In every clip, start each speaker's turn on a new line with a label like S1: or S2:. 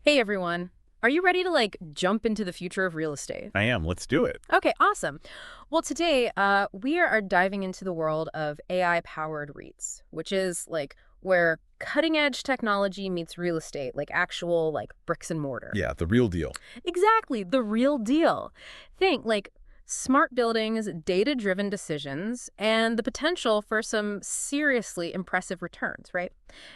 S1: Hey everyone. Are you ready to jump into the future of real estate?
S2: I am. Let's do it.
S1: Okay, awesome. Well, today we are diving into the world of AI-powered REITs, which is where cutting-edge technology meets real estate, like actual bricks and mortar.
S2: Yeah, the real deal.
S1: Exactly, the real deal. Think smart buildings, data-driven decisions, and the potential for some seriously impressive returns, right?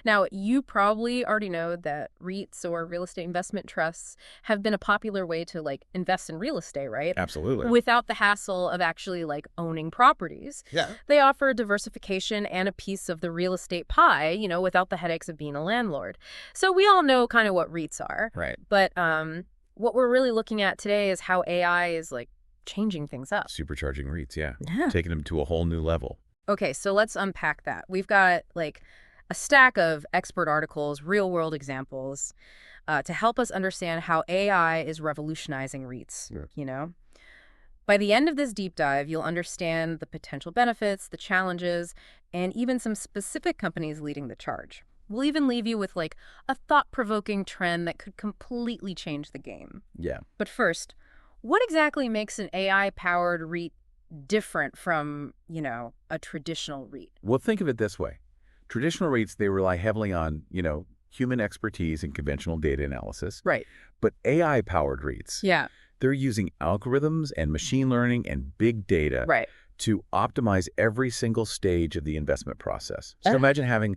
S1: Now, you probably already know that REITs or real estate investment trusts have been a popular way to invest in real estate, right?
S2: Absolutely.
S1: Without the hassle of actually owning properties.
S2: Yeah.
S1: They offer diversification and a piece of the real estate pie, without the headaches of being a landlord. So we all know kind of what REITs are.
S2: Right.
S1: But what we're really looking at today is how AI is changing things up.
S2: Supercharging REITs, yeah.
S1: Yeah.
S2: Taking them to a whole new level.
S1: Okay, so let's unpack that. We've got a stack of expert articles, real world examples, to help us understand how AI is revolutionizing REITs, By the end of this deep dive, you'll understand the potential benefits, the challenges, and even some specific companies leading the charge. We'll even leave you with a thought-provoking trend that could completely change the game.
S2: Yeah.
S1: But first, what exactly makes an AI-powered REIT different from, a traditional REIT?
S2: Well, think of it this way. Traditional REITs, they rely heavily on, human expertise and conventional data analysis.
S1: Right.
S2: But AI-powered REITs,
S1: Yeah.
S2: they're using algorithms and machine learning and big data
S1: Right.
S2: to optimize every single stage of the investment process. So imagine having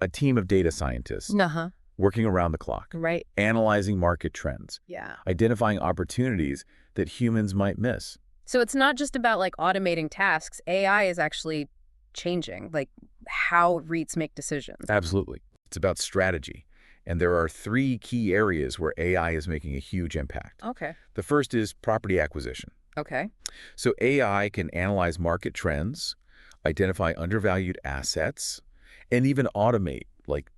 S2: a team of data scientists
S1: Uh-huh.
S2: working around the clock,
S1: Right.
S2: analyzing market trends,
S1: Yeah.
S2: identifying opportunities that humans might miss.
S1: So it's not just about automating tasks. AI is actually changing how REITs make decisions.
S2: Absolutely. It's about strategy. And there are three key areas where AI is making a huge impact.
S1: Okay.
S2: The first is property acquisition.
S1: Okay.
S2: So AI can analyze market trends, identify undervalued assets, and even automate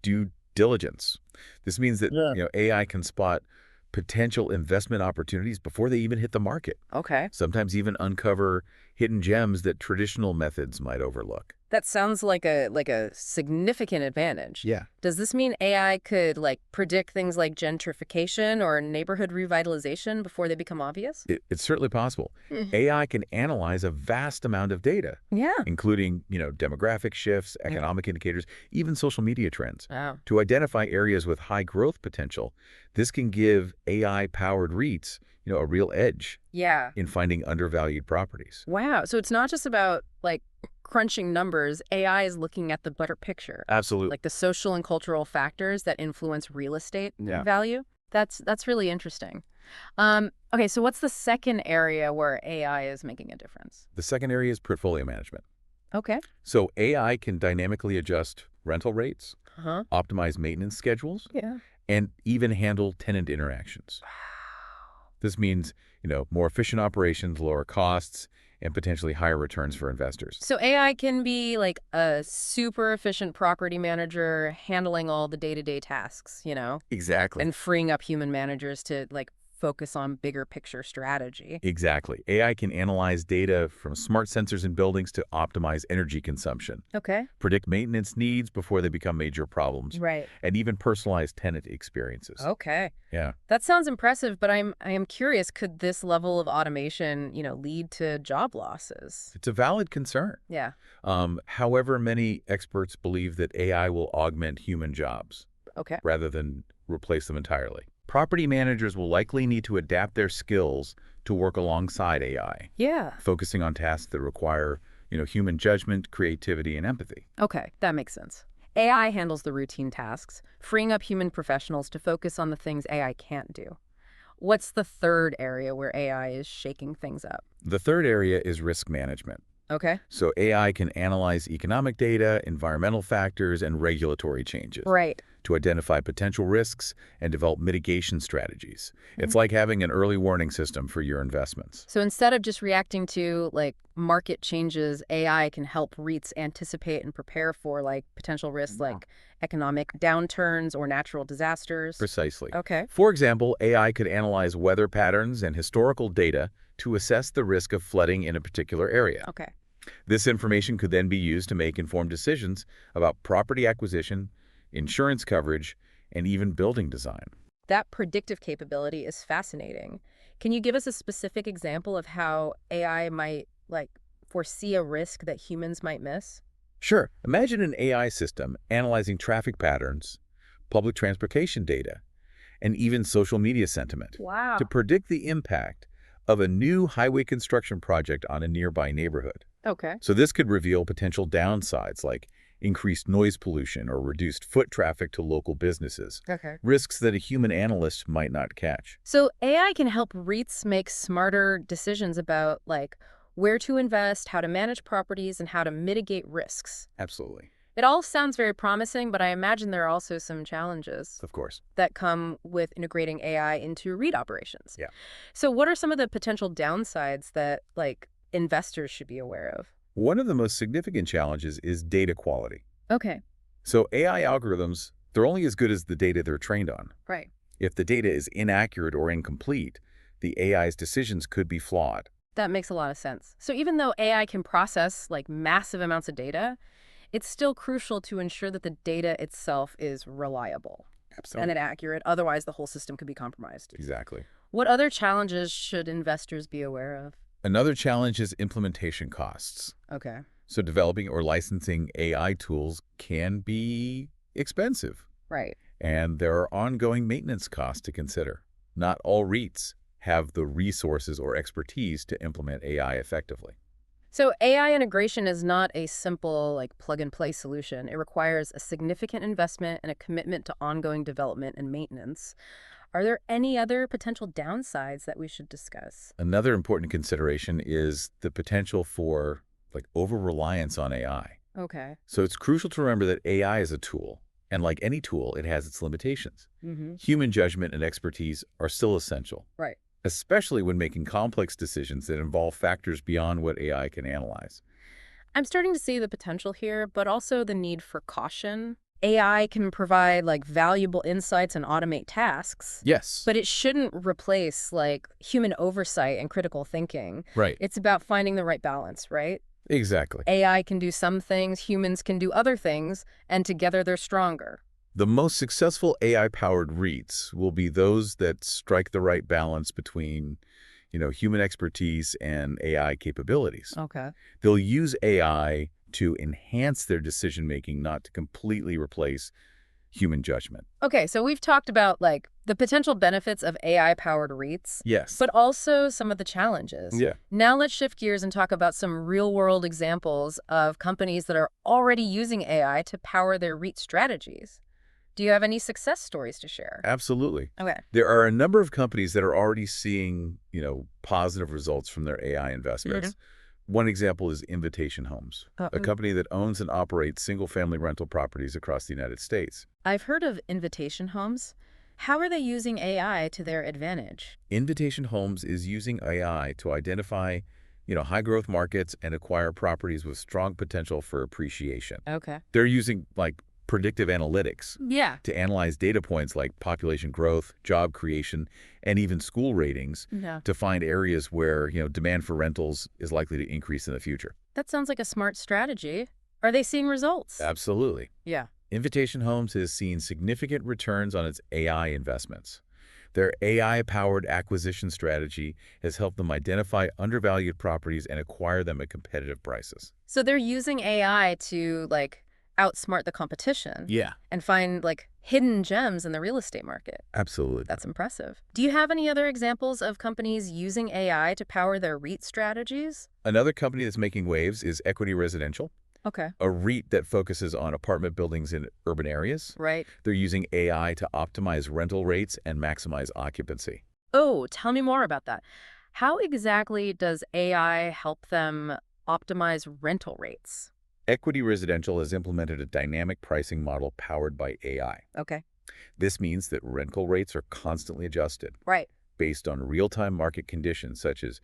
S2: due diligence. This means that AI can spot potential investment opportunities before they even hit the market.
S1: Okay.
S2: Sometimes even uncover hidden gems that traditional methods might overlook.
S1: That sounds like a significant advantage.
S2: Yeah.
S1: Does this mean AI could predict things like gentrification or neighborhood revitalization before they become obvious?
S2: It's certainly possible.
S1: Mhm.
S2: AI can analyze a vast amount of data,
S1: Yeah.
S2: including, demographic shifts, economic indicators, even social media trends.
S1: Wow.
S2: To identify areas with high growth potential, this can give AI-powered REITs, a real edge
S1: Yeah.
S2: in finding undervalued properties.
S1: Wow. So it's not just about crunching numbers. AI is looking at the bigger picture,
S2: Absolutely.
S1: the social and cultural factors that influence real estate
S2: Yeah.
S1: value. That's really interesting. Okay, so what's the second area where AI is making a difference?
S2: The second area is portfolio management.
S1: Okay.
S2: So AI can dynamically adjust rental rates,
S1: Uh-huh.
S2: optimize maintenance schedules,
S1: Yeah.
S2: and even handle tenant interactions. This means, more efficient operations, lower costs, and potentially higher returns for investors.
S1: So AI can be a super efficient property manager handling all the day-to-day tasks,
S2: Exactly.
S1: and freeing up human managers to focus on bigger picture strategy.
S2: Exactly. AI can analyze data from smart sensors in buildings to optimize energy consumption,
S1: Okay.
S2: predict maintenance needs before they become major problems,
S1: Right.
S2: and even personalize tenant experiences.
S1: Okay.
S2: Yeah.
S1: That sounds impressive, but I am curious, could this level of automation, lead to job losses?
S2: It's a valid concern.
S1: Yeah.
S2: However, many experts believe that AI will augment human jobs
S1: Okay.
S2: rather than replace them entirely. Property managers will likely need to adapt their skills to work alongside AI,
S1: Yeah.
S2: focusing on tasks that require, human judgment, creativity, and empathy.
S1: Okay, that makes sense. AI handles the routine tasks, freeing up human professionals to focus on the things AI can't do. What's the third area where AI is shaking things up?
S2: The third area is risk management.
S1: Okay.
S2: So AI can analyze economic data, environmental factors, and regulatory changes
S1: Right.
S2: to identify potential risks and develop mitigation strategies. It's like having an early warning system for your investments.
S1: So instead of just reacting to market changes, AI can help REITs anticipate and prepare for potential risks like economic downturns or natural disasters.
S2: Precisely.
S1: Okay.
S2: For example, AI could analyze weather patterns and historical data to assess the risk of flooding in a particular area.
S1: Okay.
S2: This information could then be used to make informed decisions about property acquisition, insurance coverage, and even building design.
S1: That predictive capability is fascinating. Can you give us a specific example of how AI might, like, foresee a risk that humans might miss?
S2: Sure, imagine an AI system analyzing traffic patterns, public transportation data, and even social media sentiment to
S1: Wow.
S2: predict the impact of a new highway construction project on a nearby neighborhood.
S1: Okay.
S2: So this could reveal potential downsides like increased noise pollution or reduced foot traffic to local businesses,
S1: Okay.
S2: risks that a human analyst might not catch.
S1: So AI can help REITs make smarter decisions about, like, where to invest, how to manage properties, and how to mitigate risks.
S2: Absolutely.
S1: It all sounds very promising, but I imagine there are also some challenges
S2: Of course.
S1: that come with integrating AI into REIT operations.
S2: Yeah.
S1: So what are some of the potential downsides that, like, investors should be aware of?
S2: One of the most significant challenges is data quality.
S1: Okay.
S2: So AI algorithms, they're only as good as the data they're trained on.
S1: Right.
S2: If the data is inaccurate or incomplete, the AI's decisions could be flawed.
S1: That makes a lot of sense. So even though AI can process, like, massive amounts of data, it's still crucial to ensure that the data itself is reliable and
S2: Absolutely.
S1: accurate. Otherwise, the whole system could be compromised.
S2: Exactly.
S1: What other challenges should investors be aware of?
S2: Another challenge is implementation costs.
S1: Okay.
S2: So developing or licensing AI tools can be expensive,
S1: Right.
S2: and there are ongoing maintenance costs to consider. Not all REITs have the resources or expertise to implement AI effectively.
S1: So AI integration is not a simple, like, plug-and-play solution. It requires a significant investment and a commitment to ongoing development and maintenance. Are there any other potential downsides that we should discuss?
S2: Another important consideration is the potential for over-reliance on AI.
S1: Okay.
S2: So it's crucial to remember that AI is a tool, and like any tool, it has its limitations.
S1: Mm-hmm.
S2: Human judgment and expertise are still essential,
S1: Right.
S2: especially when making complex decisions that involve factors beyond what AI can analyze.
S1: I'm starting to see the potential here, but also the need for caution. AI can provide, like, valuable insights and automate tasks,
S2: Yes.
S1: but it shouldn't replace, like, human oversight and critical thinking.
S2: Right.
S1: It's about finding the right balance, right?
S2: Exactly.
S1: AI can do some things, humans can do other things, and together they're stronger.
S2: The most successful AI-powered REITs will be those that strike the right balance between, human expertise and AI capabilities.
S1: Okay.
S2: They'll use AI to enhance their decision-making, not to completely replace human judgment.
S1: Okay, so we've talked about, like, the potential benefits of AI-powered REITs,
S2: Yes.
S1: but also some of the challenges.
S2: Yeah.
S1: Now let's shift gears and talk about some real-world examples of companies that are already using AI to power their REIT strategies. Do you have any success stories to share?
S2: Absolutely.
S1: Okay.
S2: There are a number of companies that are already seeing, positive results from their AI investments. One example is Invitation Homes, a company that owns and operates single-family rental properties across the United States.
S1: I've heard of Invitation Homes. How are they using AI to their advantage?
S2: Invitation Homes is using AI to identify, high-growth markets and acquire properties with strong potential for appreciation.
S1: Okay.
S2: They're using, predictive analytics
S1: Yeah.
S2: to analyze data points like population growth, job creation, and even school ratings
S1: Yeah.
S2: to find areas where, demand for rentals is likely to increase in the future.
S1: That sounds like a smart strategy. Are they seeing results?
S2: Absolutely.
S1: Yeah.
S2: Invitation Homes has seen significant returns on its AI investments. Their AI-powered acquisition strategy has helped them identify undervalued properties and acquire them at competitive prices.
S1: So they're using AI to, like, outsmart the competition.
S2: Yeah.
S1: And find, like, hidden gems in the real estate market.
S2: Absolutely.
S1: That's impressive. Do you have any other examples of companies using AI to power their REIT strategies?
S2: Another company that's making waves is Equity Residential,
S1: Okay.
S2: a REIT that focuses on apartment buildings in urban areas.
S1: Right.
S2: They're using AI to optimize rental rates and maximize occupancy.
S1: Oh, tell me more about that. How exactly does AI help them optimize rental rates?
S2: Equity Residential has implemented a dynamic pricing model powered by AI.
S1: Okay.
S2: This means that rental rates are constantly adjusted
S1: Right.
S2: based on real-time market conditions such as,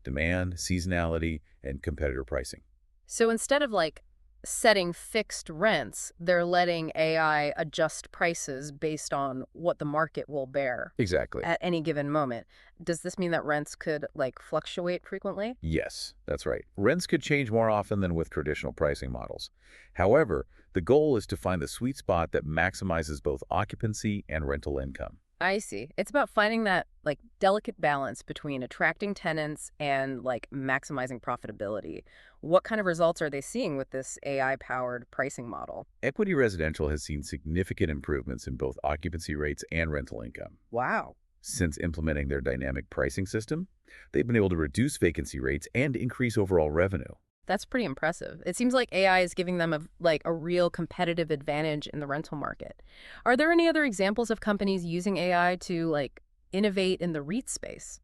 S2: demand, seasonality, and competitor pricing.
S1: So instead of, like, setting fixed rents, they're letting AI adjust prices based on what the market will bear
S2: Exactly.
S1: at any given moment. Does this mean that rents could, like, fluctuate frequently?
S2: Yes, that's right. Rents could change more often than with traditional pricing models. However, the goal is to find the sweet spot that maximizes both occupancy and rental income.
S1: I see. It's about finding that like delicate balance between attracting tenants and like maximizing profitability. What kind of results are they seeing with this AI-powered pricing model?
S2: Equity residential has seen significant improvements in both occupancy rates and rental income.
S1: Wow.
S2: Since implementing their dynamic pricing system, they've been able to reduce vacancy rates and increase overall revenue.
S1: That's pretty impressive. It seems like AI is giving them a real competitive advantage in the rental market. Are there any other examples of companies using AI to like innovate in the REIT space?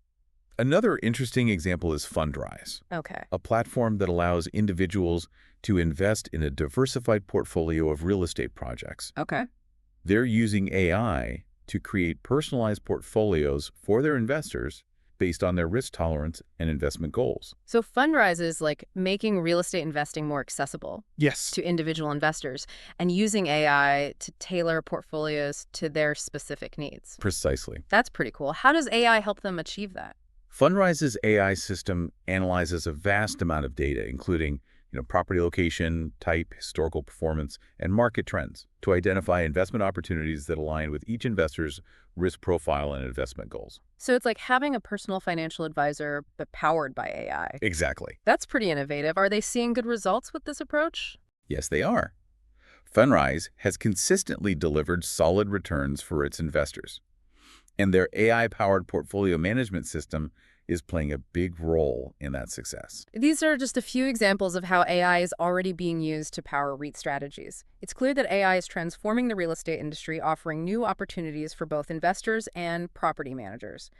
S2: Another interesting example is Fundrise,
S1: Okay.
S2: a platform that allows individuals to invest in a diversified portfolio of real estate projects.
S1: Okay.
S2: They're using AI to create personalized portfolios for their investors based on their risk tolerance and investment goals.
S1: So Fundrise is like making real estate investing more accessible
S2: Yes.
S1: to individual investors and using AI to tailor portfolios to their specific needs.
S2: Precisely.
S1: That's pretty cool. How does AI help them achieve that?
S2: Fundrise's AI system analyzes a vast amount of data, including property location, type, historical performance, and market trends to identify investment opportunities that align with each investor's risk profile and investment goals.
S1: So it's like having a personal financial advisor, but powered by AI.
S2: Exactly.
S1: That's pretty innovative. Are they seeing good results with this approach?
S2: Yes, they are. Fundrise has consistently delivered solid returns for its investors, and their AI-powered portfolio management system is playing a big role in that success.
S1: These are just a few examples of how AI is already being used to power REIT strategies. It's clear that AI is transforming the real estate industry, offering new opportunities for both investors and property managers.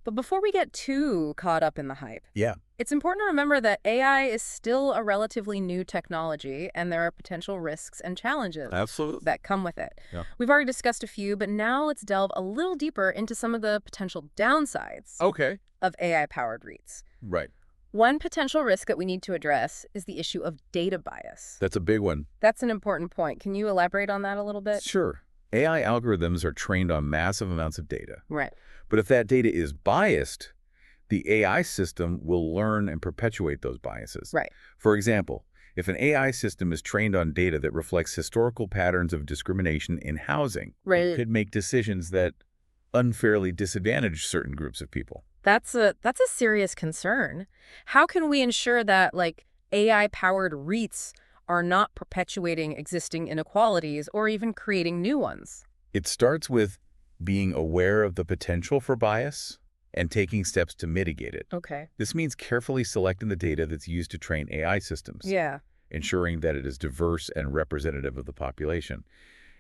S1: But before we get too caught up in the hype,
S2: Yeah,
S1: it's important to remember that AI is still a relatively new technology, and there are potential risks and challenges
S2: absolutely.
S1: that come with it.
S2: Yeah.
S1: We've already discussed a few, but now let's delve a little deeper into some of the potential downsides
S2: Okay.
S1: of AI-powered REITs.
S2: Right.
S1: One potential risk that we need to address is the issue of data bias.
S2: That's a big one.
S1: That's an important point. Can you elaborate on that a little bit?
S2: Sure. AI algorithms are trained on massive amounts of data.
S1: Right.
S2: But if that data is biased, the AI system will learn and perpetuate those biases.
S1: Right.
S2: For example, if an AI system is trained on data that reflects historical patterns of discrimination in housing, it could make decisions that unfairly disadvantage certain groups of people.
S1: That's a serious concern. How can we ensure that like AI-powered REITs are not perpetuating existing inequalities or even creating new ones?
S2: It starts with being aware of the potential for bias and taking steps to mitigate it.
S1: Okay.
S2: This means carefully selecting the data that's used to train AI systems,
S1: Yeah.
S2: ensuring that it is diverse and representative of the population.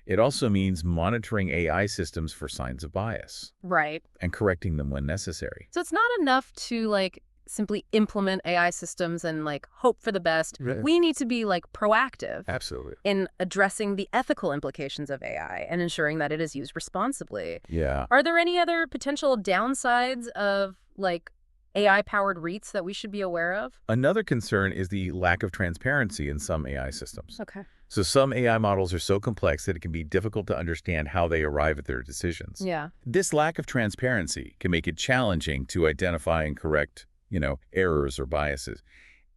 S2: It also means monitoring AI systems for signs of bias
S1: Right.
S2: and correcting them when necessary.
S1: So it's not enough to like simply implement AI systems and like hope for the best.
S2: Right.
S1: We need to be like proactive
S2: Absolutely.
S1: in addressing the ethical implications of AI and ensuring that it is used responsibly.
S2: Yeah.
S1: Are there any other potential downsides of like AI-powered REITs that we should be aware of?
S2: Another concern is the lack of transparency in some AI systems.
S1: Okay.
S2: So some AI models are so complex that it can be difficult to understand how they arrive at their decisions.
S1: Yeah.
S2: This lack of transparency can make it challenging to identify and correct, errors or biases.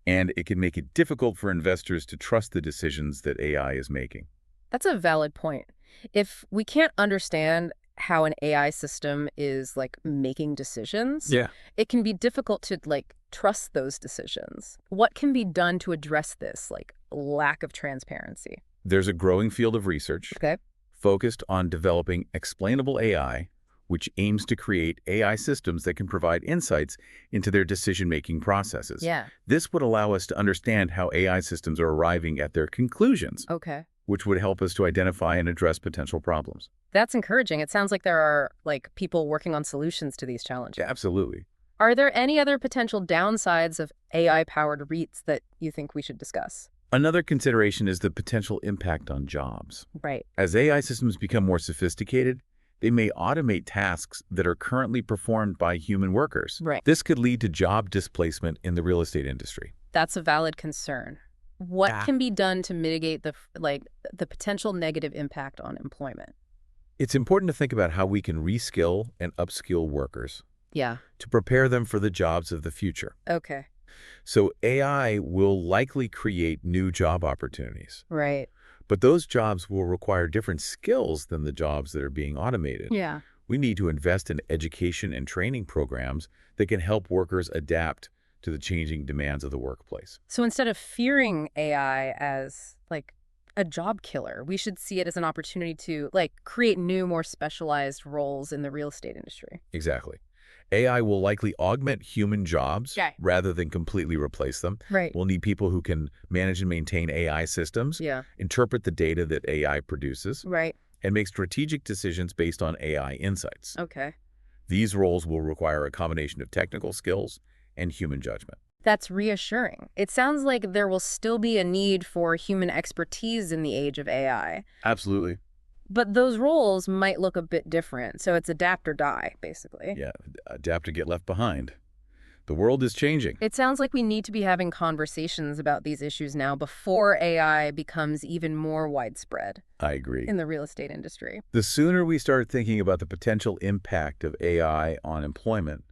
S2: And it can make it difficult for investors to trust the decisions that AI is making.
S1: That's a valid point. If we can't understand how an AI system is like making decisions, it can be difficult to like trust those decisions. What can be done to address this like lack of transparency?
S2: There's a growing field of research focused on developing explainable AI, which aims to create AI systems that can provide insights into their decision-making processes.
S1: Yeah.
S2: This would allow us to understand how AI systems are arriving at their conclusions,
S1: Okay.
S2: which would help us to identify and address potential problems.
S1: That's encouraging. It sounds like there are like people working on solutions to these challenges.
S2: Absolutely.
S1: Are there any other potential downsides of AI-powered REITs that you think we should discuss?
S2: Another consideration is the potential impact on jobs.
S1: Right.
S2: As AI systems become more sophisticated, they may automate tasks that are currently performed by human workers.
S1: Right.
S2: This could lead to job displacement in the real estate industry.
S1: That's a valid concern. What can be done to mitigate the potential negative impact on employment?
S2: It's important to think about how we can reskill and upskill workers
S1: Yeah.
S2: to prepare them for the jobs of the future.
S1: Okay.
S2: So AI will likely create new job opportunities,
S1: Right.
S2: but those jobs will require different skills than the jobs that are being automated,
S1: Yeah.
S2: We need to invest in education and training programs that can help workers adapt to the changing demands of the workplace.
S1: So instead of fearing AI as like a job killer, we should see it as an opportunity to like create new, more specialized roles in the real estate industry.
S2: Exactly. AI will likely augment human jobs
S1: Okay.
S2: rather than completely replace them.
S1: Right.
S2: We'll need people who can manage and maintain AI systems,
S1: Yeah.
S2: interpret the data that AI produces,
S1: Right.
S2: and make strategic decisions based on AI insights.
S1: Okay.
S2: These roles will require a combination of technical skills and human judgment.
S1: That's reassuring. It sounds like there will still be a need for human expertise in the age of AI,
S2: Absolutely.
S1: but those roles might look a bit different. So it's adapt or die, basically.
S2: Yeah, adapt or get left behind. The world is changing.
S1: It sounds like we need to be having conversations about these issues now before AI becomes even more widespread
S2: I agree.
S1: in the real estate industry.
S2: The sooner we start thinking about the potential impact of AI on employment,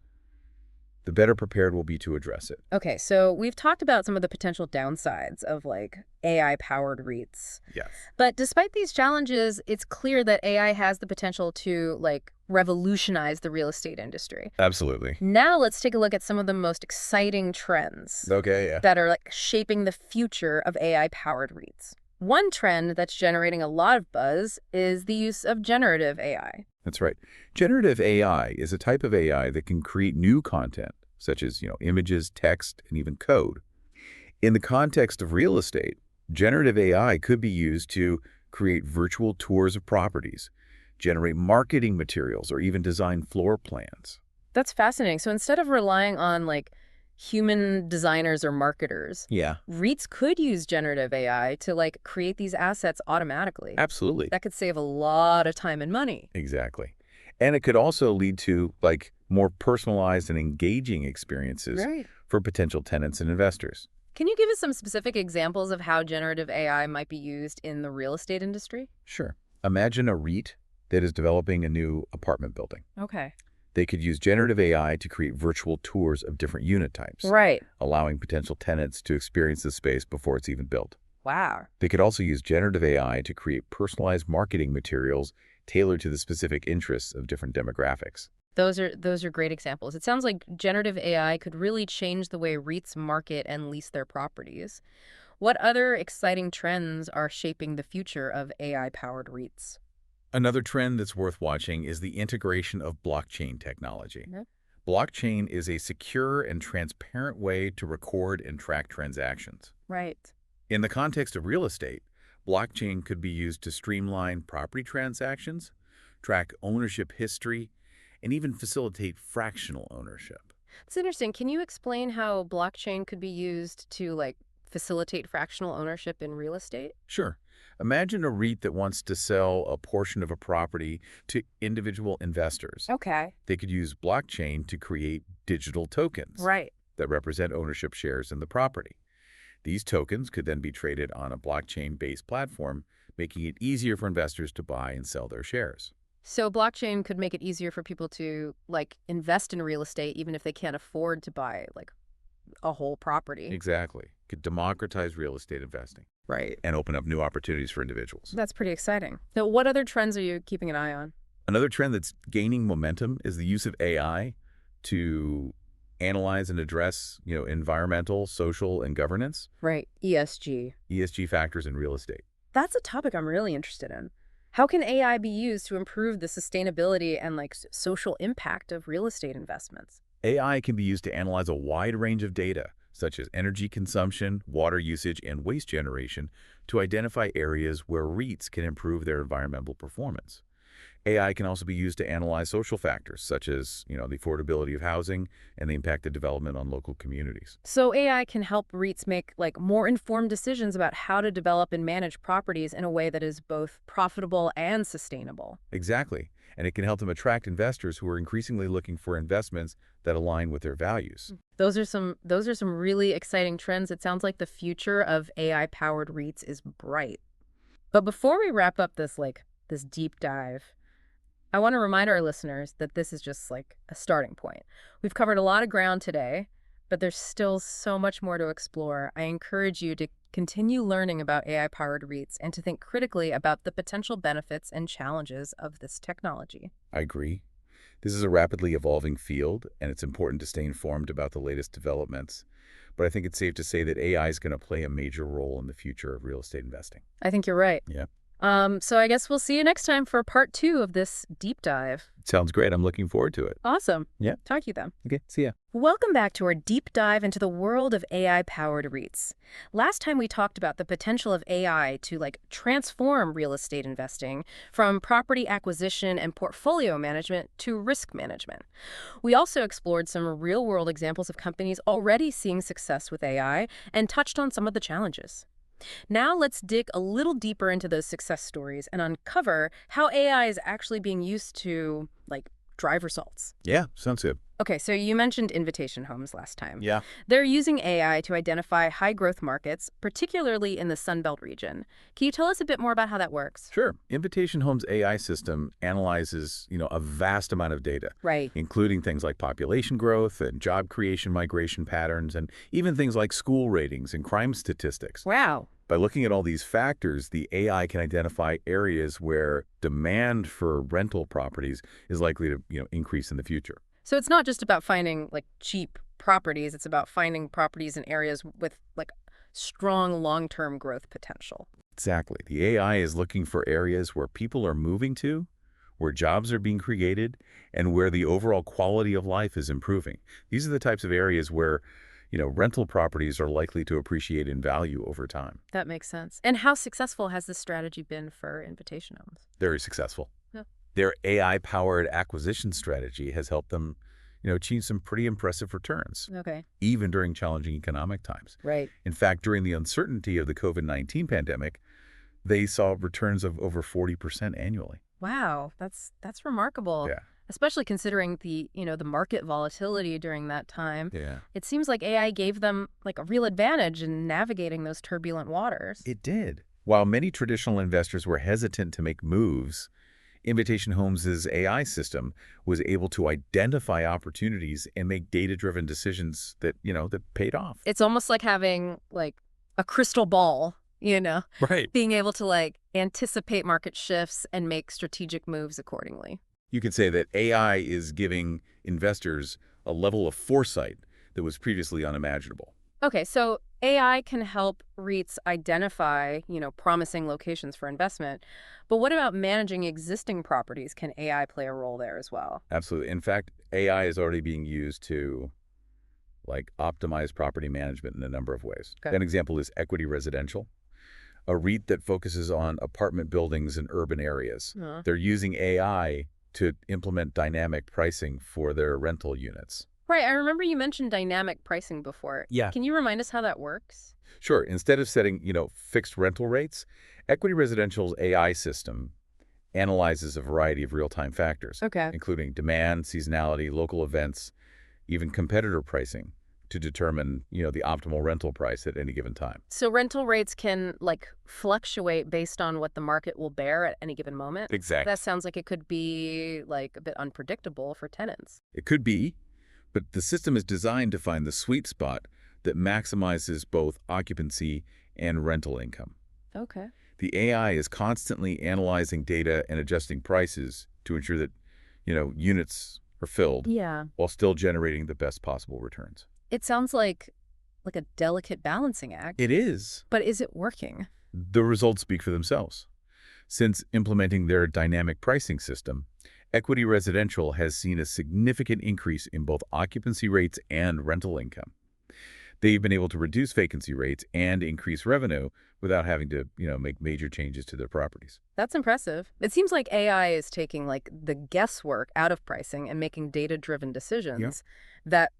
S2: the better prepared we'll be to address it.
S1: Okay, so we've talked about some of the potential downsides of like AI-powered REITs.
S2: Yes.
S1: But despite these challenges, it's clear that AI has the potential to like revolutionize the real estate industry.
S2: Absolutely.
S1: Now let's take a look at some of the most exciting trends
S2: Okay, yeah.
S1: that are like shaping the future of AI-powered REITs. One trend that's generating a lot of buzz is the use of generative AI.
S2: That's right. Generative AI is a type of AI that can create new content, such as, images, text, and even code. In the context of real estate, generative AI could be used to create virtual tours of properties, generate marketing materials, or even design floor plans.
S1: That's fascinating. So instead of relying on like human designers or marketers,
S2: Yeah,
S1: REITs could use generative AI to like create these assets automatically.
S2: absolutely.
S1: That could save a lot of time and money.
S2: Exactly. And it could also lead to more personalized and engaging experiences
S1: Right.
S2: for potential tenants and investors.
S1: Can you give us some specific examples of how generative AI might be used in the real estate industry?
S2: Sure. Imagine a REIT that is developing a new apartment building.
S1: Okay.
S2: They could use generative AI to create virtual tours of different unit types,
S1: Right.
S2: allowing potential tenants to experience the space before it's even built.
S1: Wow.
S2: They could also use generative AI to create personalized marketing materials tailored to the specific interests of different demographics.
S1: Those are great examples. It sounds like generative AI could really change the way REITs market and lease their properties. What other exciting trends are shaping the future of AI-powered REITs?
S2: Another trend that's worth watching is the integration of blockchain technology.
S1: Mhm.
S2: Blockchain is a secure and transparent way to record and track transactions.
S1: Right.
S2: In the context of real estate, blockchain could be used to streamline property transactions, track ownership history, and even facilitate fractional ownership.
S1: It's interesting. Can you explain how blockchain could be used to like facilitate fractional ownership in real estate?
S2: Sure. Imagine a REIT that wants to sell a portion of a property to individual investors.
S1: Okay.
S2: They could use blockchain to create digital tokens
S1: Right.
S2: that represent ownership shares in the property. These tokens could then be traded on a blockchain-based platform, making it easier for investors to buy and sell their shares.
S1: So blockchain could make it easier for people to like invest in real estate even if they can't afford to buy like a whole property.
S2: Exactly. Could democratize real estate investing
S1: Right.
S2: and open up new opportunities for individuals.
S1: That's pretty exciting. So what other trends are you keeping an eye on?
S2: Another trend that's gaining momentum is the use of AI to analyze and address, environmental, social, and governance,
S1: Right. ESG.
S2: ESG factors in real estate.
S1: That's a topic I'm really interested in. How can AI be used to improve the sustainability and like social impact of real estate investments?
S2: AI can be used to analyze a wide range of data, such as energy consumption, water usage, and waste generation, to identify areas where REITs can improve their environmental performance. AI can also be used to analyze social factors, such as, the affordability of housing and the impact of development on local communities.
S1: So AI can help REITs make like more informed decisions about how to develop and manage properties in a way that is both profitable and sustainable.
S2: Exactly. And it can help them attract investors who are increasingly looking for investments that align with their values.
S1: Those are some really exciting trends. It sounds like the future of AI-powered REITs is bright. But before we wrap up this deep dive, I want to remind our listeners that this is just like a starting point. We've covered a lot of ground today, but there's still so much more to explore. I encourage you to continue learning about AI-powered REITs and to think critically about the potential benefits and challenges of this technology.
S2: I agree. This is a rapidly evolving field, and it's important to stay informed about the latest developments. But I think it's safe to say that AI is going to play a major role in the future of real estate investing.
S1: I think you're right.
S2: Yeah.
S1: So I guess we'll see you next time for part 2 of this deep dive.
S2: Sounds great. I'm looking forward to it.
S1: Awesome.
S2: Yeah.
S1: Talk to you then.
S2: Okay. See ya.
S1: Welcome back to our deep dive into the world of AI-powered REITs. Last time we talked about the potential of AI to transform real estate investing from property acquisition and portfolio management to risk management. We also explored some real-world examples of companies already seeing success with AI and touched on some of the challenges. Now let's dig a little deeper into those success stories and uncover how AI is actually being used to, drive results.
S2: Yeah, sounds good.
S1: Okay, so you mentioned Invitation Homes last time.
S2: Yeah.
S1: They're using AI to identify high-growth markets, particularly in the Sun Belt region. Can you tell us a bit more about how that works?
S2: Sure. Invitation Homes AI system analyzes, a vast amount of data.
S1: Right.
S2: Including things like population growth and job creation migration patterns, and even things like school ratings and crime statistics.
S1: Wow.
S2: By looking at all these factors, the AI can identify areas where demand for rental properties is likely to, increase in the future.
S1: So it's not just about finding, cheap properties. It's about finding properties in areas with, strong long-term growth potential.
S2: Exactly. The AI is looking for areas where people are moving to, where jobs are being created, and where the overall quality of life is improving. These are the types of areas where rental properties are likely to appreciate in value over time.
S1: That makes sense. And how successful has this strategy been for Invitation Homes?
S2: Very successful.
S1: Yeah.
S2: Their AI-powered acquisition strategy has helped them, achieve some pretty impressive returns.
S1: Okay.
S2: Even during challenging economic times.
S1: Right.
S2: In fact, during the uncertainty of the COVID-19 pandemic, they saw returns of over 40% annually.
S1: Wow, that's remarkable.
S2: Yeah.
S1: Especially considering the market volatility during that time.
S2: Yeah.
S1: It seems like AI gave them a real advantage in navigating those turbulent waters.
S2: It did. While many traditional investors were hesitant to make moves, Invitation Homes' AI system was able to identify opportunities and make data-driven decisions that paid off.
S1: It's almost like having a crystal ball,
S2: Right.
S1: being able to anticipate market shifts and make strategic moves accordingly.
S2: You could say that AI is giving investors a level of foresight that was previously unimaginable.
S1: Okay, so AI can help REITs identify, promising locations for investment. But what about managing existing properties? Can AI play a role there as well?
S2: Absolutely. In fact, AI is already being used to optimize property management in a number of ways.
S1: Okay.
S2: An example is Equity Residential, a REIT that focuses on apartment buildings in urban areas. They're using AI to implement dynamic pricing for their rental units.
S1: Right. I remember you mentioned dynamic pricing before.
S2: Yeah.
S1: Can you remind us how that works?
S2: Sure. Instead of setting, fixed rental rates, Equity Residential's AI system analyzes a variety of real-time factors,
S1: Okay.
S2: including demand, seasonality, local events, even competitor pricing to determine, the optimal rental price at any given time.
S1: So rental rates can fluctuate based on what the market will bear at any given moment?
S2: Exactly.
S1: That sounds like it could be a bit unpredictable for tenants.
S2: It could be, but the system is designed to find the sweet spot that maximizes both occupancy and rental income.
S1: Okay.
S2: The AI is constantly analyzing data and adjusting prices to ensure that, units are filled
S1: Yeah.
S2: while still generating the best possible returns.
S1: It sounds like a delicate balancing act.
S2: It is.
S1: But is it working?
S2: The results speak for themselves. Since implementing their dynamic pricing system, Equity Residential has seen a significant increase in both occupancy rates and rental income. They've been able to reduce vacancy rates and increase revenue without having to, make major changes to their properties.
S1: That's impressive. It seems like AI is taking the guesswork out of pricing and making data-driven decisions that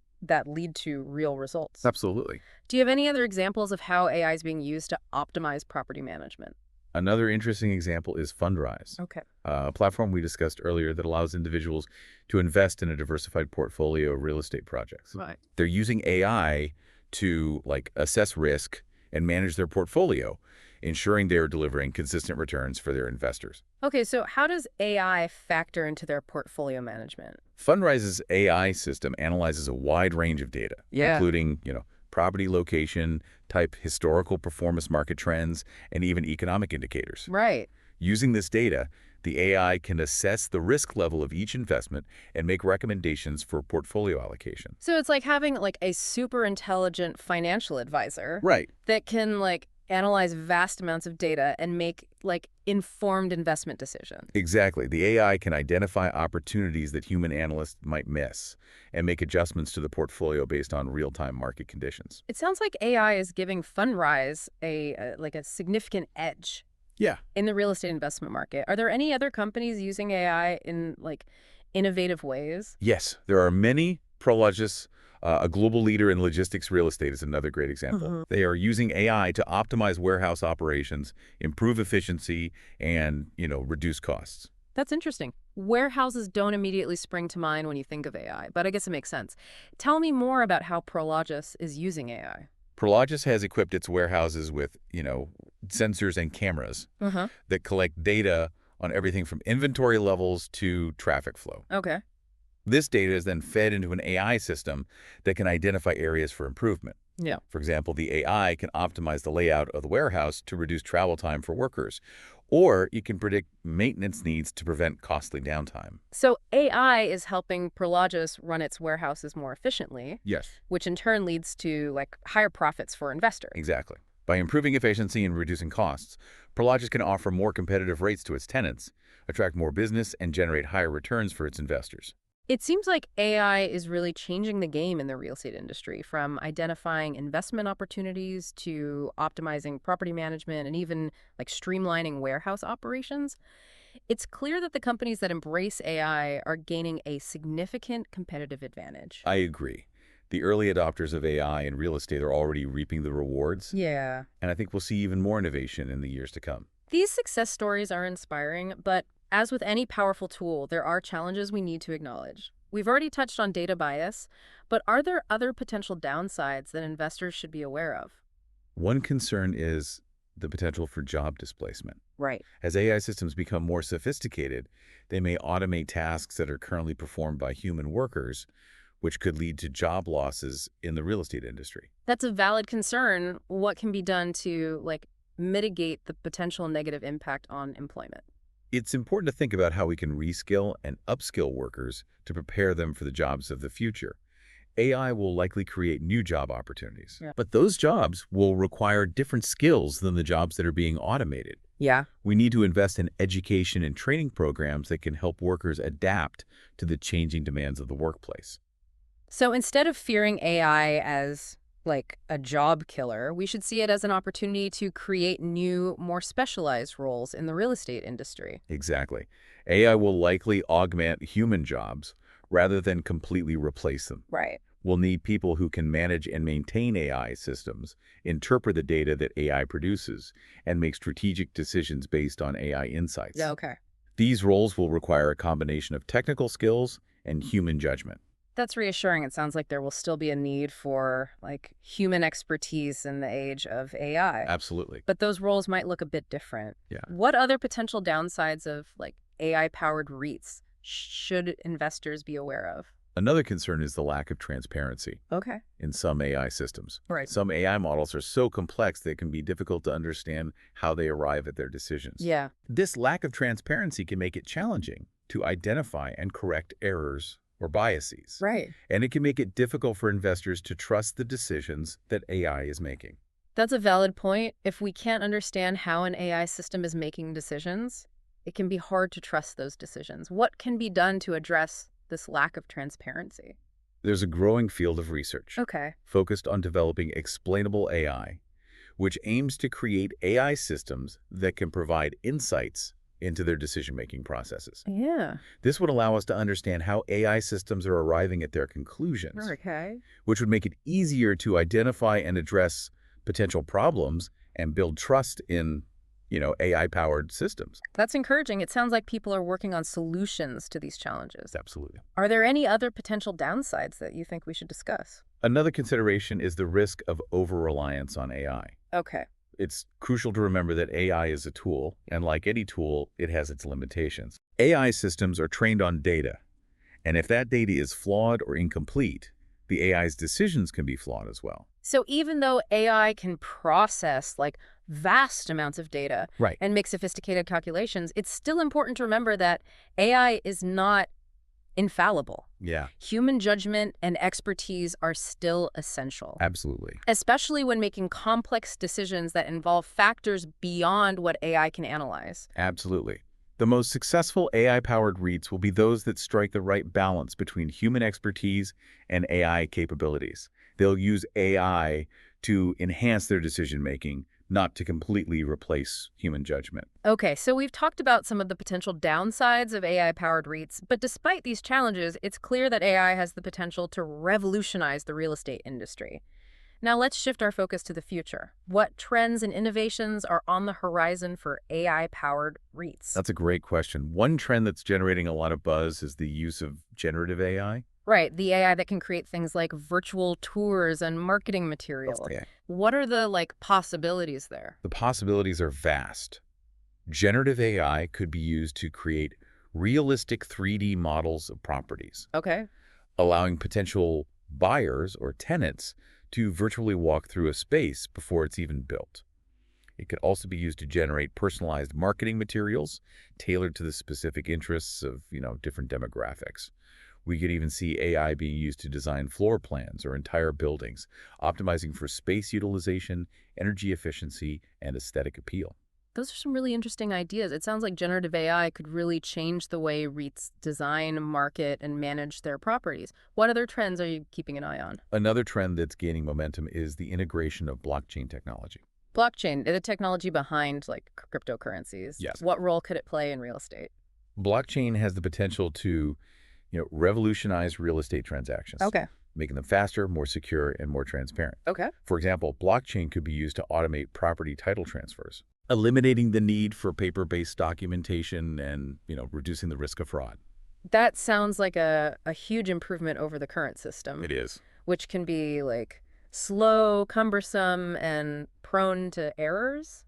S1: lead to real results.
S2: Absolutely.
S1: Do you have any other examples of how AI is being used to optimize property management?
S2: Another interesting example is Fundrise,
S1: Okay.
S2: a platform we discussed earlier that allows individuals to invest in a diversified portfolio of real estate projects.
S1: Right.
S2: They're using AI to assess risk and manage their portfolio, ensuring they're delivering consistent returns for their investors.
S1: Okay, so how does AI factor into their portfolio management?
S2: Fundrise's AI system analyzes a wide range of data, including, property location, type, historical performance market trends, and even economic indicators.
S1: Right.
S2: Using this data, The AI can assess the risk level of each investment and make recommendations for portfolio allocation.
S1: So it's like having like a super intelligent financial advisor
S2: Right.
S1: that can like analyze vast amounts of data and make like informed investment decisions.
S2: Exactly. The AI can identify opportunities that human analysts might miss and make adjustments to the portfolio based on real-time market conditions.
S1: It sounds like AI is giving Fundrise like a significant edge
S2: Yeah.
S1: in the real estate investment market. Are there any other companies using AI in like innovative ways?
S2: Yes, there are many. Prologis, a global leader in logistics real estate, is another great example.
S1: Mhm.
S2: They are using AI to optimize warehouse operations, improve efficiency, and, reduce costs.
S1: That's interesting. Warehouses don't immediately spring to mind when you think of AI, but I guess it makes sense. Tell me more about how Prologis is using AI.
S2: Prologis has equipped its warehouses with, sensors and cameras
S1: Uh-huh.
S2: that collect data on everything from inventory levels to traffic flow.
S1: Okay.
S2: This data is then fed into an AI system that can identify areas for improvement.
S1: Yeah.
S2: For example, the AI can optimize the layout of the warehouse to reduce travel time for workers, or it can predict maintenance needs to prevent costly downtime.
S1: So AI is helping Prologis run its warehouses more efficiently,
S2: Yes,
S1: which in turn leads to like higher profits for investors.
S2: exactly. By improving efficiency and reducing costs, Prologis can offer more competitive rates to its tenants, attract more business, and generate higher returns for its investors.
S1: It seems like AI is really changing the game in the real estate industry, from identifying investment opportunities to optimizing property management and even like streamlining warehouse operations. It's clear that the companies that embrace AI are gaining a significant competitive advantage.
S2: I agree. The early adopters of AI in real estate are already reaping the rewards,
S1: Yeah.
S2: and I think we'll see even more innovation in the years to come.
S1: These success stories are inspiring, but as with any powerful tool, there are challenges we need to acknowledge. We've already touched on data bias, but are there other potential downsides that investors should be aware of?
S2: One concern is the potential for job displacement.
S1: Right.
S2: As AI systems become more sophisticated, they may automate tasks that are currently performed by human workers, which could lead to job losses in the real estate industry.
S1: That's a valid concern. What can be done to mitigate the potential negative impact on employment?
S2: It's important to think about how we can reskill and upskill workers to prepare them for the jobs of the future. AI will likely create new job opportunities,
S1: Yeah.
S2: but those jobs will require different skills than the jobs that are being automated.
S1: Yeah.
S2: We need to invest in education and training programs that can help workers adapt to the changing demands of the workplace.
S1: So instead of fearing AI as like a job killer, we should see it as an opportunity to create new, more specialized roles in the real estate industry.
S2: Exactly. AI will likely augment human jobs rather than completely replace them.
S1: Right.
S2: We'll need people who can manage and maintain AI systems, interpret the data that AI produces, and make strategic decisions based on AI insights.
S1: Yeah, okay.
S2: These roles will require a combination of technical skills and human judgment.
S1: That's reassuring. It sounds like there will still be a need for human expertise in the age of AI.
S2: Absolutely.
S1: But those roles might look a bit different.
S2: Yeah.
S1: What other potential downsides of AI-powered REITs should investors be aware of?
S2: Another concern is the lack of transparency
S1: Okay.
S2: in some AI systems.
S1: Right.
S2: Some AI models are so complex that it can be difficult to understand how they arrive at their decisions.
S1: Yeah.
S2: This lack of transparency can make it challenging to identify and correct errors or biases.
S1: Right.
S2: And it can make it difficult for investors to trust the decisions that AI is making.
S1: That's a valid point. If we can't understand how an AI system is making decisions, it can be hard to trust those decisions. What can be done to address this lack of transparency?
S2: There's a growing field of research
S1: Okay.
S2: focused on developing explainable AI, which aims to create AI systems that can provide insights into their decision-making processes.
S1: Yeah.
S2: This would allow us to understand how AI systems are arriving at their conclusions,
S1: Okay.
S2: which would make it easier to identify and address potential problems and build trust in, AI-powered systems.
S1: That's encouraging. It sounds like people are working on solutions to these challenges.
S2: Absolutely.
S1: Are there any other potential downsides that you think we should discuss?
S2: Another consideration is the risk of over-reliance on AI.
S1: Okay.
S2: It's crucial to remember that AI is a tool, and like any tool, it has its limitations. AI systems are trained on data, and if that data is flawed or incomplete, the AI's decisions can be flawed as well.
S1: So even though AI can process vast amounts of data
S2: Right.
S1: and make sophisticated calculations, it's still important to remember that AI is not infallible.
S2: Yeah,
S1: Human judgment and expertise are still essential,
S2: absolutely.
S1: especially when making complex decisions that involve factors beyond what AI can analyze.
S2: Absolutely. The most successful AI-powered REITs will be those that strike the right balance between human expertise and AI capabilities. They'll use AI to enhance their decision-making, not to completely replace human judgment.
S1: Okay, so we've talked about some of the potential downsides of AI-powered REITs, but despite these challenges, it's clear that AI has the potential to revolutionize the real estate industry. Now let's shift our focus to the future. What trends and innovations are on the horizon for AI-powered REITs?
S2: That's a great question. One trend that's generating a lot of buzz is the use of generative AI.
S1: Right, the AI that can create things like virtual tours and marketing material.
S2: Yeah.
S1: What are the possibilities there?
S2: The possibilities are vast. Generative AI could be used to create realistic 3D models of properties,
S1: Okay.
S2: allowing potential buyers or tenants to virtually walk through a space before it's even built. It could also be used to generate personalized marketing materials tailored to the specific interests of, different demographics. We could even see AI being used to design floor plans or entire buildings, optimizing for space utilization, energy efficiency, and aesthetic appeal.
S1: Those are some really interesting ideas. It sounds like generative AI could really change the way REITs design, market, and manage their properties. What other trends are you keeping an eye on?
S2: Another trend that's gaining momentum is the integration of blockchain technology.
S1: Blockchain, the technology behind cryptocurrencies.
S2: Yes.
S1: What role could it play in real estate?
S2: Blockchain has the potential to, revolutionize real estate transactions,
S1: Okay.
S2: making them faster, more secure, and more transparent.
S1: Okay.
S2: For example, blockchain could be used to automate property title transfers, eliminating the need for paper-based documentation and, reducing the risk of fraud.
S1: That sounds like a huge improvement over the current system,
S2: It is.
S1: which can be slow, cumbersome, and prone to errors.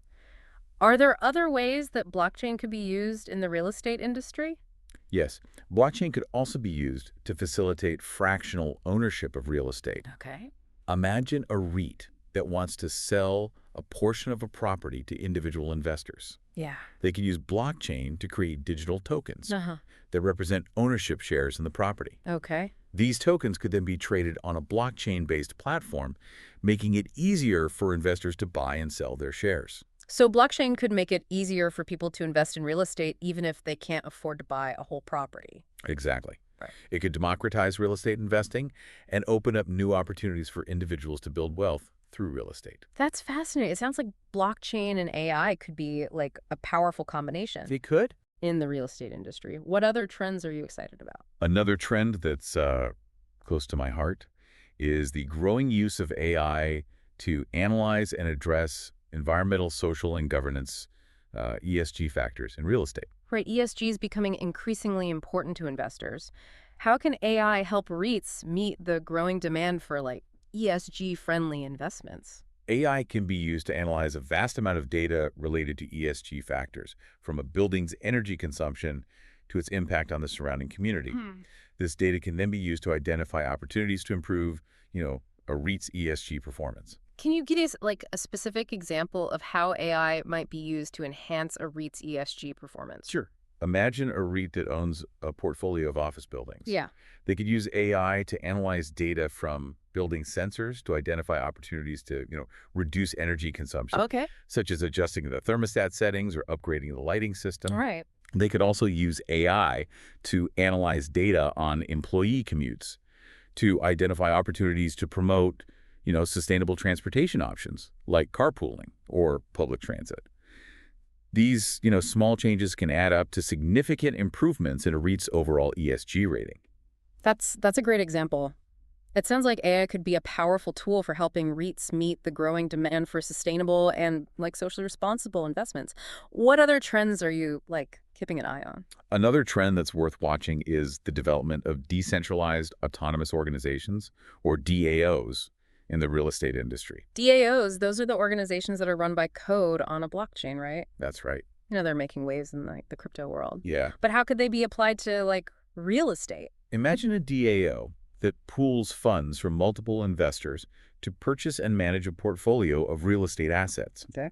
S1: Are there other ways that blockchain could be used in the real estate industry?
S2: Yes, blockchain could also be used to facilitate fractional ownership of real estate.
S1: Okay.
S2: Imagine a REIT that wants to sell a portion of a property to individual investors.
S1: Yeah.
S2: They could use blockchain to create digital tokens
S1: Uh-huh.
S2: that represent ownership shares in the property.
S1: Okay.
S2: These tokens could then be traded on a blockchain-based platform, making it easier for investors to buy and sell their shares.
S1: So blockchain could make it easier for people to invest in real estate even if they can't afford to buy a whole property.
S2: Exactly.
S1: Right.
S2: It could democratize real estate investing and open up new opportunities for individuals to build wealth through real estate.
S1: That's fascinating. It sounds like blockchain and AI could be a powerful combination
S2: They could.
S1: in the real estate industry. What other trends are you excited about?
S2: Another trend that's close to my heart is the growing use of AI to analyze and address environmental, social, and governance ESG factors in real estate.
S1: Right, ESG is becoming increasingly important to investors. How can AI help REITs meet the growing demand for ESG-friendly investments?
S2: AI can be used to analyze a vast amount of data related to ESG factors, from a building's energy consumption to its impact on the surrounding community. This data can then be used to identify opportunities to improve, a REIT's ESG performance.
S1: Can you give us a specific example of how AI might be used to enhance a REIT's ESG performance?
S2: Sure. Imagine a REIT that owns a portfolio of office buildings.
S1: Yeah.
S2: They could use AI to analyze data from building sensors to identify opportunities to, reduce energy consumption,
S1: Okay.
S2: such as adjusting the thermostat settings or upgrading the lighting system.
S1: All right.
S2: They could also use AI to analyze data on employee commutes to identify opportunities to promote, sustainable transportation options like carpooling or public transit. These, small changes can add up to significant improvements in a REIT's overall ESG rating.
S1: That's a great example. It sounds like AI could be a powerful tool for helping REITs meet the growing demand for sustainable and socially responsible investments. What other trends are you keeping an eye on?
S2: Another trend that's worth watching is the development of decentralized autonomous organizations, or DAOs, in the real estate industry.
S1: DAOs, those are the organizations that are run by code on a blockchain, right?
S2: That's right.
S1: They're making waves in the crypto world.
S2: Yeah.
S1: But how could they be applied to real estate?
S2: Imagine a DAO that pools funds from multiple investors to purchase and manage a portfolio of real estate assets.
S1: Okay.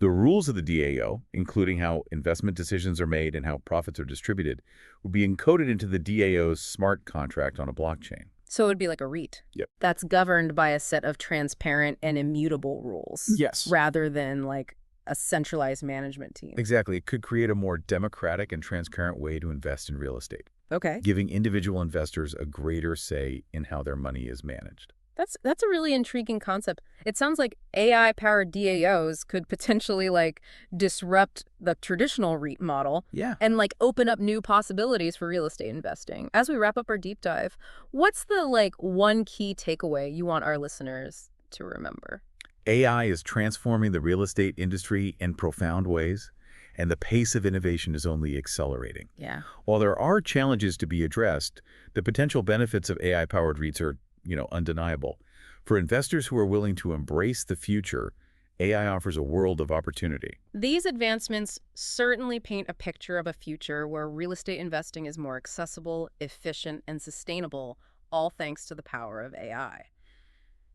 S2: The rules of the DAO, including how investment decisions are made and how profits are distributed, will be encoded into the DAO's smart contract on a blockchain.
S1: So it would be like a REIT.
S2: Yep.
S1: That's governed by a set of transparent and immutable rules.
S2: Yes.
S1: Rather than like a centralized management team.
S2: Exactly. It could create a more democratic and transparent way to invest in real estate,
S1: Okay.
S2: giving individual investors a greater say in how their money is managed.
S1: That's a really intriguing concept. It sounds like AI-powered DAOs could potentially like disrupt the traditional REIT model
S2: Yeah.
S1: and like open up new possibilities for real estate investing. As we wrap up our deep dive, what's the like one key takeaway you want our listeners to remember?
S2: AI is transforming the real estate industry in profound ways, and the pace of innovation is only accelerating.
S1: Yeah.
S2: While there are challenges to be addressed, the potential benefits of AI-powered REITs are, undeniable. For investors who are willing to embrace the future, AI offers a world of opportunity.
S1: These advancements certainly paint a picture of a future where real estate investing is more accessible, efficient, and sustainable, all thanks to the power of AI.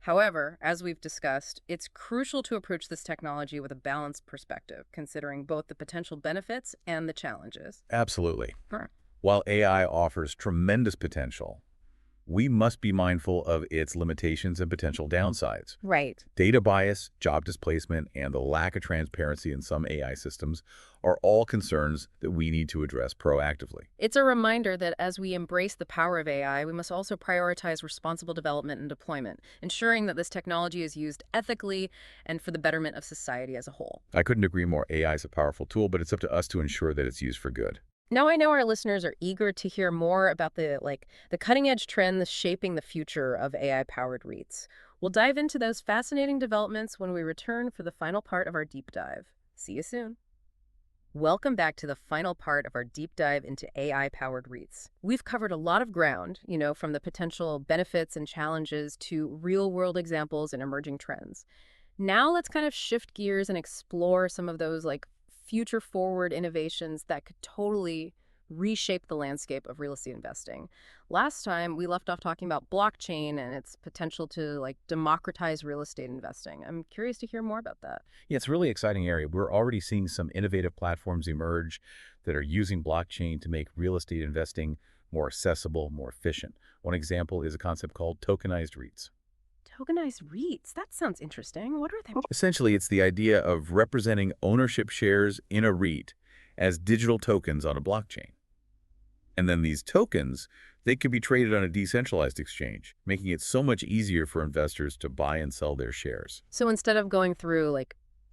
S1: However, as we've discussed, it's crucial to approach this technology with a balanced perspective, considering both the potential benefits and the challenges.
S2: Absolutely.
S1: Sure.
S2: While AI offers tremendous potential, we must be mindful of its limitations and potential downsides.
S1: Right.
S2: Data bias, job displacement, and the lack of transparency in some AI systems are all concerns that we need to address proactively.
S1: It's a reminder that as we embrace the power of AI, we must also prioritize responsible development and deployment, ensuring that this technology is used ethically and for the betterment of society as a whole.
S2: I couldn't agree more. AI is a powerful tool, but it's up to us to ensure that it's used for good.
S1: Now I know our listeners are eager to hear more about the cutting-edge trends shaping the future of AI-powered REITs. We'll dive into those fascinating developments when we return for the final part of our deep dive. See you soon. Welcome back to the final part of our deep dive into AI-powered REITs. We've covered a lot of ground, from the potential benefits and challenges to real-world examples and emerging trends. Now let's kind of shift gears and explore some of those future forward innovations that could totally reshape the landscape of real estate investing. Last time we left off talking about blockchain and its potential to democratize real estate investing. I'm curious to hear more about that.
S2: Yeah, it's a really exciting area. We're already seeing some innovative platforms emerge that are using blockchain to make real estate investing more accessible, more efficient. One example is a concept called tokenized REITs.
S1: Tokenized REITs? That sounds interesting. What are they?
S2: Essentially, it's the idea of representing ownership shares in a REIT as digital tokens on a blockchain. And then these tokens, they could be traded on a decentralized exchange, making it so much easier for investors to buy and sell their shares.
S1: So instead of going through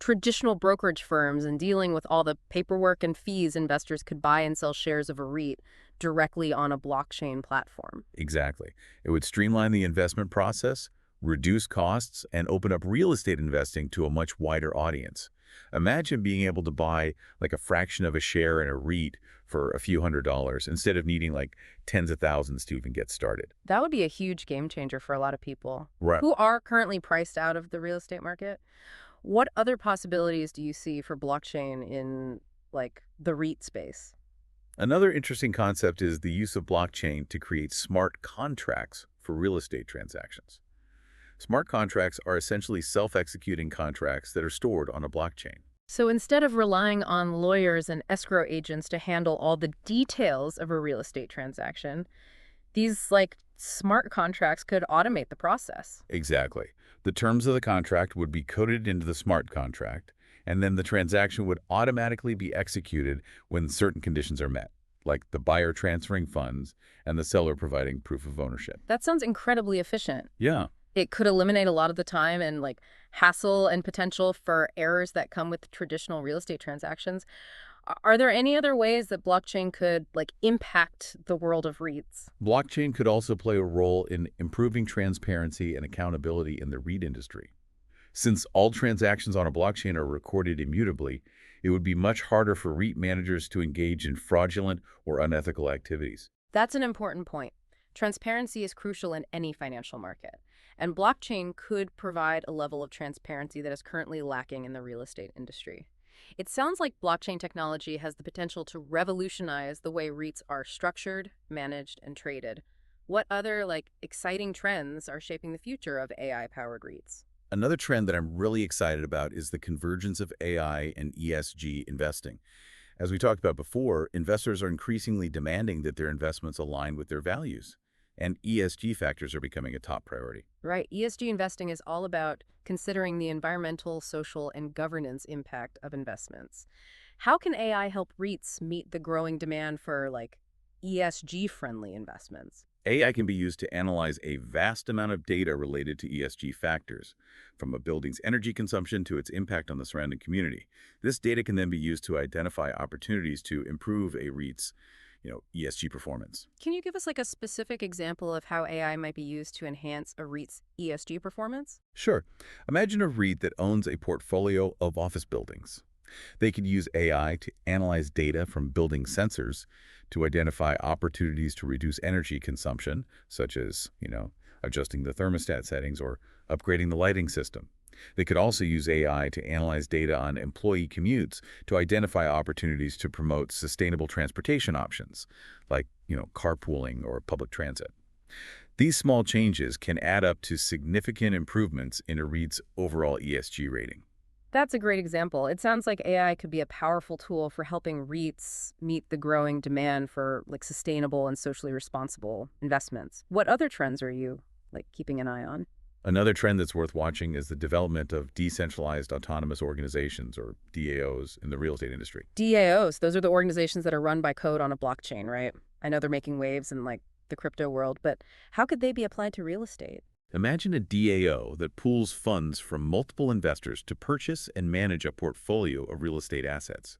S1: traditional brokerage firms and dealing with all the paperwork and fees, investors could buy and sell shares of a REIT directly on a blockchain platform.
S2: Exactly. It would streamline the investment process, reduce costs, and open up real estate investing to a much wider audience. Imagine being able to buy a fraction of a share in a REIT for a few $100s instead of needing tens of thousands to even get started.
S1: That would be a huge game changer for a lot of people
S2: Right.
S1: who are currently priced out of the real estate market. What other possibilities do you see for blockchain in the REIT space?
S2: Another interesting concept is the use of blockchain to create smart contracts for real estate transactions. Smart contracts are essentially self-executing contracts that are stored on a blockchain.
S1: So instead of relying on lawyers and escrow agents to handle all the details of a real estate transaction, these smart contracts could automate the process.
S2: Exactly. The terms of the contract would be coded into the smart contract, and then the transaction would automatically be executed when certain conditions are met, like the buyer transferring funds and the seller providing proof of ownership.
S1: That sounds incredibly efficient.
S2: Yeah.
S1: It could eliminate a lot of the time and hassle and potential for errors that come with traditional real estate transactions. Are there any other ways that blockchain could impact the world of REITs?
S2: Blockchain could also play a role in improving transparency and accountability in the REIT industry. Since all transactions on a blockchain are recorded immutably, it would be much harder for REIT managers to engage in fraudulent or unethical activities.
S1: That's an important point. Transparency is crucial in any financial market, and blockchain could provide a level of transparency that is currently lacking in the real estate industry. It sounds like blockchain technology has the potential to revolutionize the way REITs are structured, managed, and traded. What other exciting trends are shaping the future of AI-powered REITs?
S2: Another trend that I'm really excited about is the convergence of AI and ESG investing. As we talked about before, investors are increasingly demanding that their investments align with their values, and ESG factors are becoming a top priority.
S1: Right. ESG investing is all about considering the environmental, social, and governance impact of investments. How can AI help REITs meet the growing demand for ESG-friendly investments?
S2: AI can be used to analyze a vast amount of data related to ESG factors, from a building's energy consumption to its impact on the surrounding community. This data can then be used to identify opportunities to improve a REIT's, ESG performance.
S1: Can you give us a specific example of how AI might be used to enhance a REIT's ESG performance?
S2: Sure. Imagine a REIT that owns a portfolio of office buildings. They could use AI to analyze data from building sensors to identify opportunities to reduce energy consumption, such as, adjusting the thermostat settings or upgrading the lighting system. They could also use AI to analyze data on employee commutes to identify opportunities to promote sustainable transportation options, like, carpooling or public transit. These small changes can add up to significant improvements in a REIT's overall ESG rating.
S1: That's a great example. It sounds like AI could be a powerful tool for helping REITs meet the growing demand for sustainable and socially responsible investments. What other trends are you keeping an eye on?
S2: Another trend that's worth watching is the development of decentralized autonomous organizations, or DAOs, in the real estate industry.
S1: DAOs, those are the organizations that are run by code on a blockchain, right? I know they're making waves in the crypto world, but how could they be applied to real estate?
S2: Imagine a DAO that pools funds from multiple investors to purchase and manage a portfolio of real estate assets.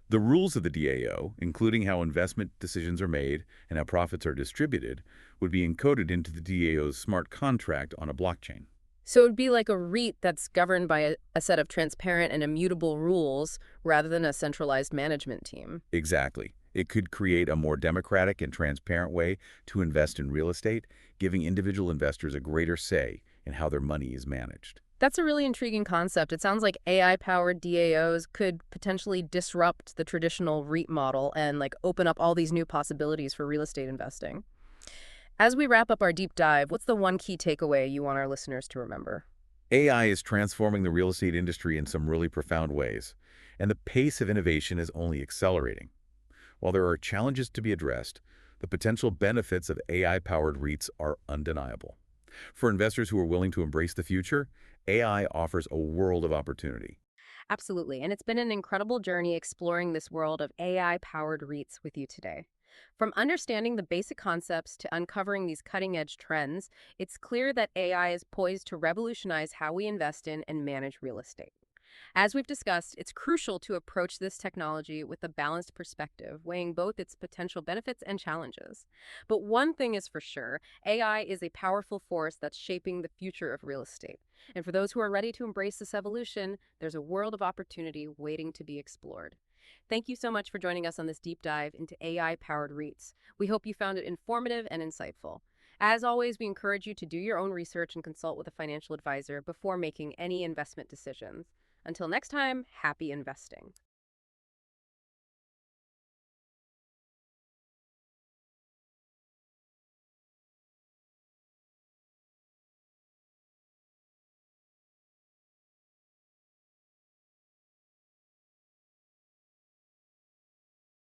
S2: The rules of the DAO, including how investment decisions are made and how profits are distributed, would be encoded into the DAO's smart contract on a blockchain.
S1: So it would be like a REIT that's governed by a set of transparent and immutable rules rather than a centralized management team.
S2: Exactly. It could create a more democratic and transparent way to invest in real estate, giving individual investors a greater say in how their money is managed.
S1: That's a really intriguing concept. It sounds like AI-powered DAOs could potentially disrupt the traditional REIT model and open up all these new possibilities for real estate investing. As we wrap up our deep dive, what's the one key takeaway you want our listeners to remember?
S2: AI is transforming the real estate industry in some really profound ways, and the pace of innovation is only accelerating. While there are challenges to be addressed, the potential benefits of AI-powered REITs are undeniable. For investors who are willing to embrace the future, AI offers a world of opportunity.
S1: Absolutely. And it's been an incredible journey exploring this world of AI-powered REITs with you today. From understanding the basic concepts to uncovering these cutting-edge trends, it's clear that AI is poised to revolutionize how we invest in and manage real estate. As we've discussed, it's crucial to approach this technology with a balanced perspective, weighing both its potential benefits and challenges. But one thing is for sure, AI is a powerful force that's shaping the future of real estate. And for those who are ready to embrace this evolution, there's a world of opportunity waiting to be explored. Thank you so much for joining us on this deep dive into AI-powered REITs. We hope you found it informative and insightful. As always, we encourage you to do your own research and consult with a financial advisor before making any investment decisions. Until next time, happy investing.